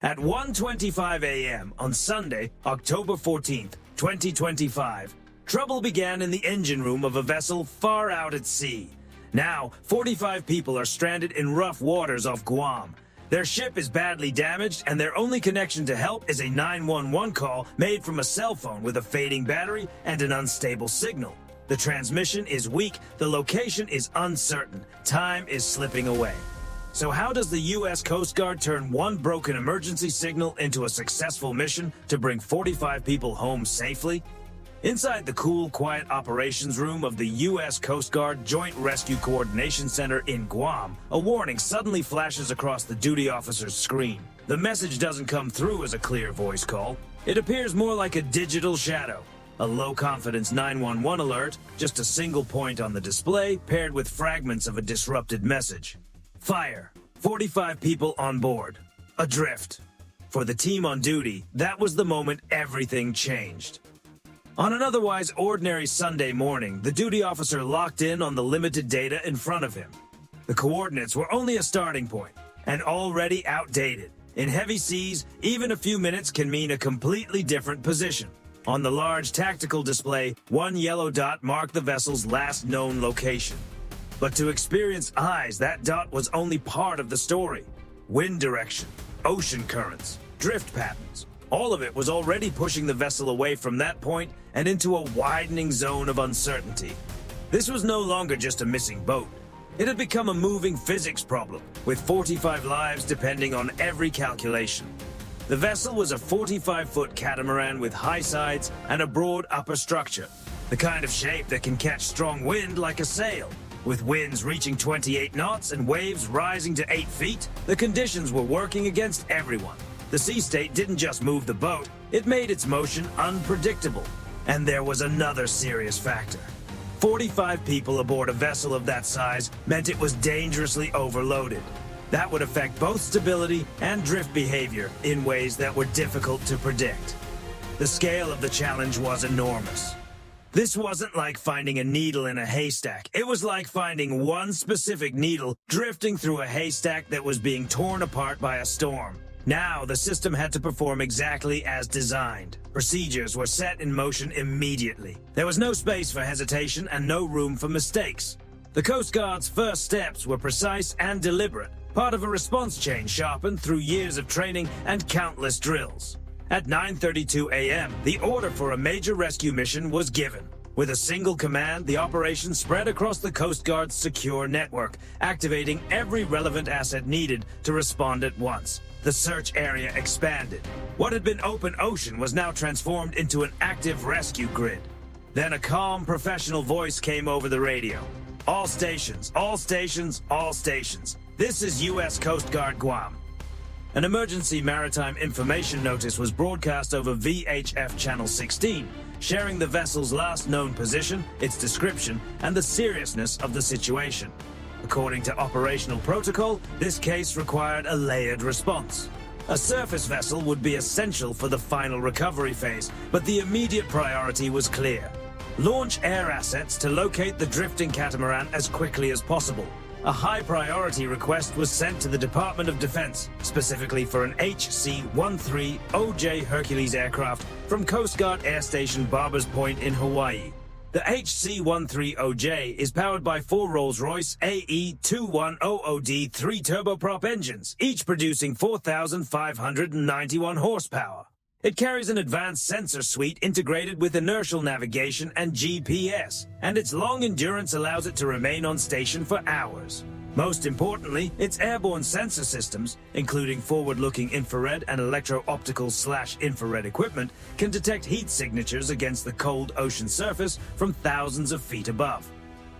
At 1:25 a.m. on Sunday, October 14th, 2025, trouble began in the engine room of a vessel far out at sea. Now, 45 people are stranded in rough waters off Guam. Their ship is badly damaged, and their only connection to help is a 911 call made from a cell phone with a fading battery and an unstable signal. The transmission is weak, the location is uncertain, time is slipping away. So how does the U.S. Coast Guard turn one broken emergency signal into a successful mission to bring 45 people home safely? Inside the cool, quiet operations room of the U.S. Coast Guard Joint Rescue Coordination Center in Guam, a warning suddenly flashes across the duty officer's screen. The message doesn't come through as a clear voice call. It appears more like a digital shadow. A low-confidence 911 alert, just a single point on the display paired with fragments of a disrupted message. Fire. 45 people on board. Adrift. For the team on duty, that was the moment everything changed. On an otherwise ordinary Sunday morning, the duty officer locked in on the limited data in front of him. The coordinates were only a starting point, and already outdated. In heavy seas, even a few minutes can mean a completely different position. On the large tactical display, one yellow dot marked the vessel's last known location. But to experienced eyes, that dot was only part of the story. Wind direction, ocean currents, drift patterns. All of it was already pushing the vessel away from that point and into a widening zone of uncertainty. This was no longer just a missing boat. It had become a moving physics problem, with 45 lives depending on every calculation. The vessel was a 45-foot catamaran with high sides and a broad upper structure, the kind of shape that can catch strong wind like a sail. With winds reaching 28 knots and waves rising to 8 feet, the conditions were working against everyone. The sea state didn't just move the boat, it made its motion unpredictable. And there was another serious factor. 45 people aboard a vessel of that size meant it was dangerously overloaded. That would affect both stability and drift behavior in ways that were difficult to predict. The scale of the challenge was enormous. This wasn't like finding a needle in a haystack. It was like finding one specific needle drifting through a haystack that was being torn apart by a storm. Now, the system had to perform exactly as designed. Procedures were set in motion immediately. There was no space for hesitation and no room for mistakes. The Coast Guard's first steps were precise and deliberate, part of a response chain sharpened through years of training and countless drills. At 9:32 a.m., the order for a major rescue mission was given. With a single command, the operation spread across the Coast Guard's secure network, activating every relevant asset needed to respond at once. The search area expanded. What had been open ocean was now transformed into an active rescue grid. Then a calm, professional voice came over the radio. All stations, all stations, all stations. This is U.S. Coast Guard Guam. An emergency maritime information notice was broadcast over VHF Channel 16, sharing the vessel's last known position, its description, and the seriousness of the situation. According to operational protocol, this case required a layered response. A surface vessel would be essential for the final recovery phase, but the immediate priority was clear. Launch air assets to locate the drifting catamaran as quickly as possible. A high-priority request was sent to the Department of Defense, specifically for an HC-13OJ Hercules aircraft from Coast Guard Air Station Barbers Point in Hawaii. The HC-13OJ is powered by 4 Rolls-Royce AE-2100D 3-turboprop engines, each producing 4,591 horsepower. It carries an advanced sensor suite integrated with inertial navigation and GPS, and its long endurance allows it to remain on station for hours. Most importantly, its airborne sensor systems, including forward-looking infrared and electro-optical/infrared equipment, can detect heat signatures against the cold ocean surface from thousands of feet above.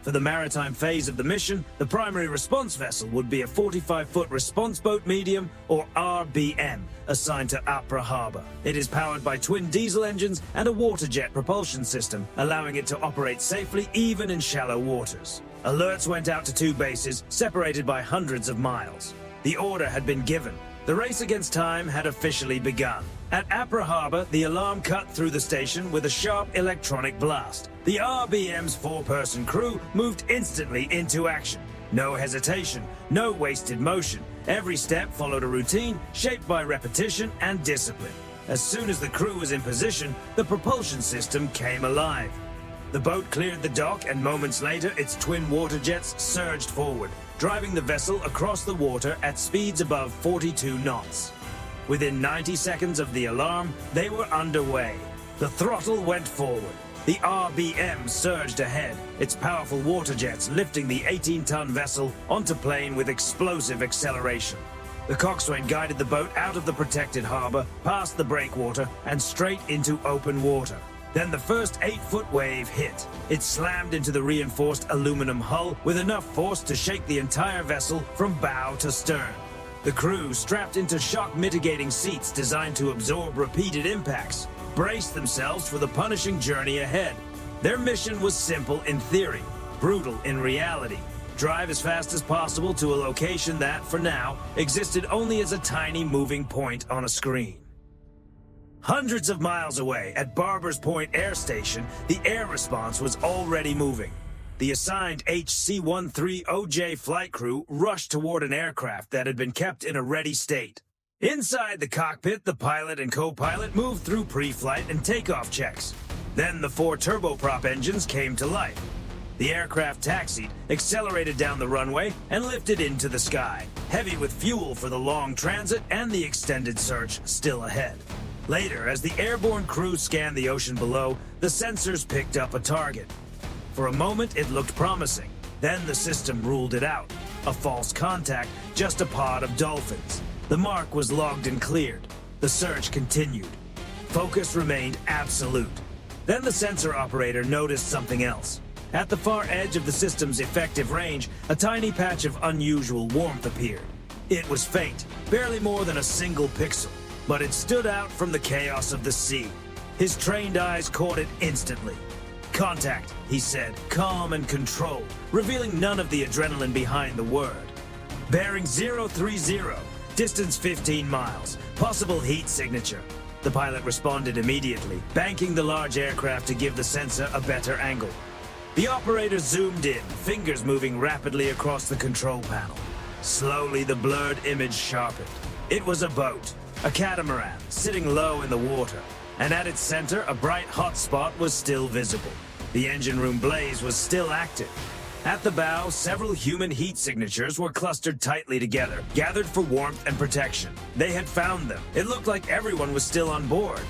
For the maritime phase of the mission, the primary response vessel would be a 45-foot response boat medium, or RBM, assigned to Apra Harbor. It is powered by twin diesel engines and a water jet propulsion system, allowing it to operate safely even in shallow waters. Alerts went out to 2 bases, separated by hundreds of miles. The order had been given. The race against time had officially begun. At Apra Harbor, the alarm cut through the station with a sharp electronic blast. The RBM's 4-person crew moved instantly into action. No hesitation, no wasted motion. Every step followed a routine shaped by repetition and discipline. As soon as the crew was in position, the propulsion system came alive. The boat cleared the dock, and moments later, its twin water jets surged forward, driving the vessel across the water at speeds above 42 knots. Within 90 seconds of the alarm, they were underway. The throttle went forward. The RBM surged ahead, its powerful water jets lifting the 18-ton vessel onto plane with explosive acceleration. The coxswain guided the boat out of the protected harbor, past the breakwater, and straight into open water. Then the first 8-foot wave hit. It slammed into the reinforced aluminum hull with enough force to shake the entire vessel from bow to stern. The crew, strapped into shock-mitigating seats designed to absorb repeated impacts, braced themselves for the punishing journey ahead. Their mission was simple in theory, brutal in reality. Drive as fast as possible to a location that, for now, existed only as a tiny moving point on a screen. Hundreds of miles away, at Barber's Point Air Station, the air response was already moving. The assigned HC-13OJ flight crew rushed toward an aircraft that had been kept in a ready state. Inside the cockpit, the pilot and co-pilot moved through pre-flight and takeoff checks. Then the 4 turboprop engines came to life. The aircraft taxied, accelerated down the runway, and lifted into the sky, heavy with fuel for the long transit and the extended search still ahead. Later, as the airborne crew scanned the ocean below, the sensors picked up a target. For a moment, it looked promising. Then the system ruled it out. A false contact, just a pod of dolphins. The mark was logged and cleared. The search continued. Focus remained absolute. Then the sensor operator noticed something else. At the far edge of the system's effective range, a tiny patch of unusual warmth appeared. It was faint, barely more than a single pixel, but it stood out from the chaos of the sea. His trained eyes caught it instantly. "Contact," he said, calm and controlled, revealing none of the adrenaline behind the word. "Bearing 030, distance 15 miles, possible heat signature." The pilot responded immediately, banking the large aircraft to give the sensor a better angle. The operator zoomed in, fingers moving rapidly across the control panel. Slowly, the blurred image sharpened. It was a boat, a catamaran, sitting low in the water, and at its center, a bright hot spot was still visible. The engine room blaze was still active. At the bow, several human heat signatures were clustered tightly together, gathered for warmth and protection. They had found them. It looked like everyone was still on board.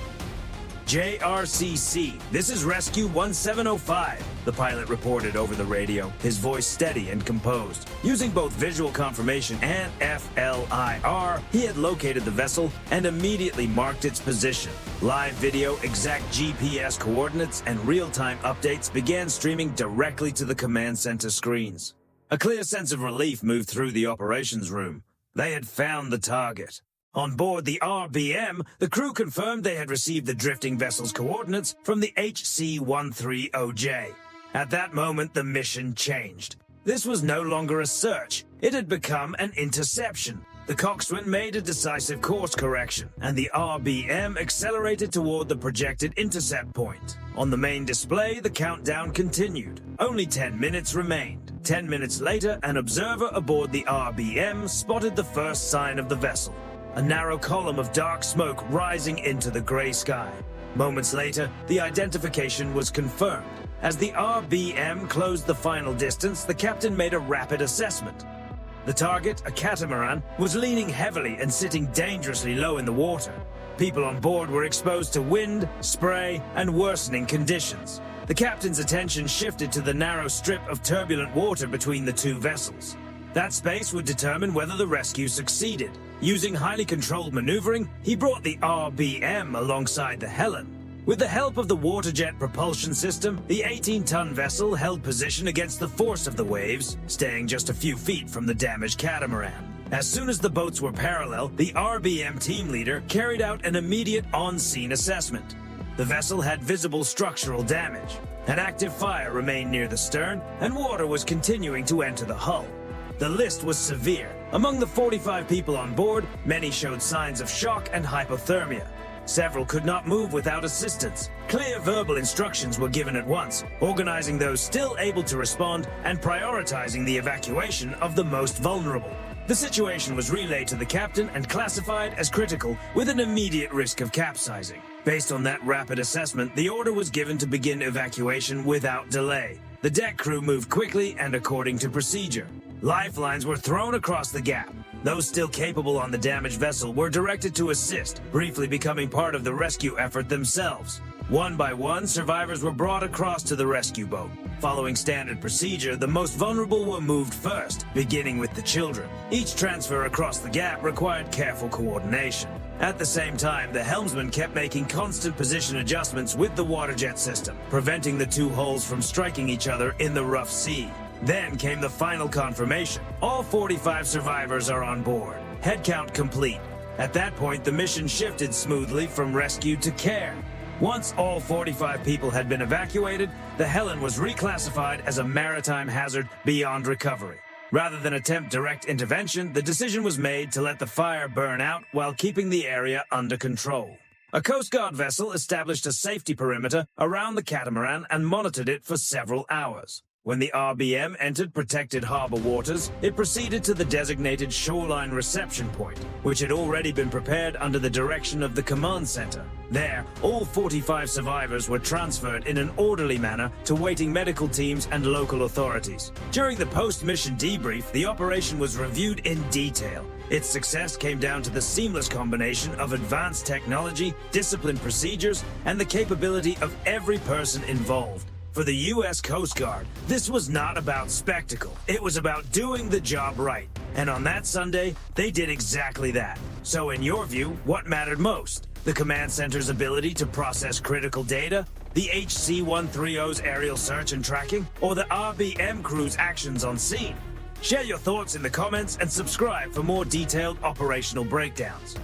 "JRCC, this is Rescue 1705, the pilot reported over the radio, his voice steady and composed. Using both visual confirmation and FLIR, he had located the vessel and immediately marked its position. Live video, exact GPS coordinates, and real-time updates began streaming directly to the command center screens. A clear sense of relief moved through the operations room. They had found the target. On board the RBM, the crew confirmed they had received the drifting vessel's coordinates from the HC-13OJ. At that moment, the mission changed. This was no longer a search. It had become an interception. The coxswain made a decisive course correction, and the RBM accelerated toward the projected intercept point. On the main display, the countdown continued. Only 10 minutes remained. 10 minutes later, an observer aboard the RBM spotted the first sign of the vessel. A narrow column of dark smoke rising into the gray sky. Moments later, the identification was confirmed. As the RBM closed the final distance, the captain made a rapid assessment. The target, a catamaran, was leaning heavily and sitting dangerously low in the water. People on board were exposed to wind, spray, and worsening conditions. The captain's attention shifted to the narrow strip of turbulent water between the two vessels. That space would determine whether the rescue succeeded. Using highly controlled maneuvering, he brought the RBM alongside the Helen. With the help of the water-jet propulsion system, the 18-ton vessel held position against the force of the waves, staying just a few feet from the damaged catamaran. As soon as the boats were parallel, the RBM team leader carried out an immediate on-scene assessment. The vessel had visible structural damage. An active fire remained near the stern, and water was continuing to enter the hull. The list was severe. Among the 45 people on board, many showed signs of shock and hypothermia. Several could not move without assistance. Clear verbal instructions were given at once, organizing those still able to respond and prioritizing the evacuation of the most vulnerable. The situation was relayed to the captain and classified as critical with an immediate risk of capsizing. Based on that rapid assessment, the order was given to begin evacuation without delay. The deck crew moved quickly and according to procedure. Lifelines were thrown across the gap. Those still capable on the damaged vessel were directed to assist, briefly becoming part of the rescue effort themselves. One by one, survivors were brought across to the rescue boat. Following standard procedure, the most vulnerable were moved first, beginning with the children. Each transfer across the gap required careful coordination. At the same time, the helmsman kept making constant position adjustments with the water jet system, preventing the two hulls from striking each other in the rough sea. Then came the final confirmation. All 45 survivors are on board. Headcount complete. At that point, the mission shifted smoothly from rescue to care. Once all 45 people had been evacuated, the Helen was reclassified as a maritime hazard beyond recovery. Rather than attempt direct intervention, the decision was made to let the fire burn out while keeping the area under control. A Coast Guard vessel established a safety perimeter around the catamaran and monitored it for several hours. When the RBM entered protected harbor waters, it proceeded to the designated shoreline reception point, which had already been prepared under the direction of the command center. There, all 45 survivors were transferred in an orderly manner to waiting medical teams and local authorities. During the post-mission debrief, the operation was reviewed in detail. Its success came down to the seamless combination of advanced technology, disciplined procedures, and the capability of every person involved. For the U.S. Coast Guard, this was not about spectacle. It was about doing the job right. And on that Sunday, they did exactly that. So in your view, what mattered most? The command center's ability to process critical data? The HC-130's aerial search and tracking? Or the RBM crew's actions on scene? Share your thoughts in the comments and subscribe for more detailed operational breakdowns.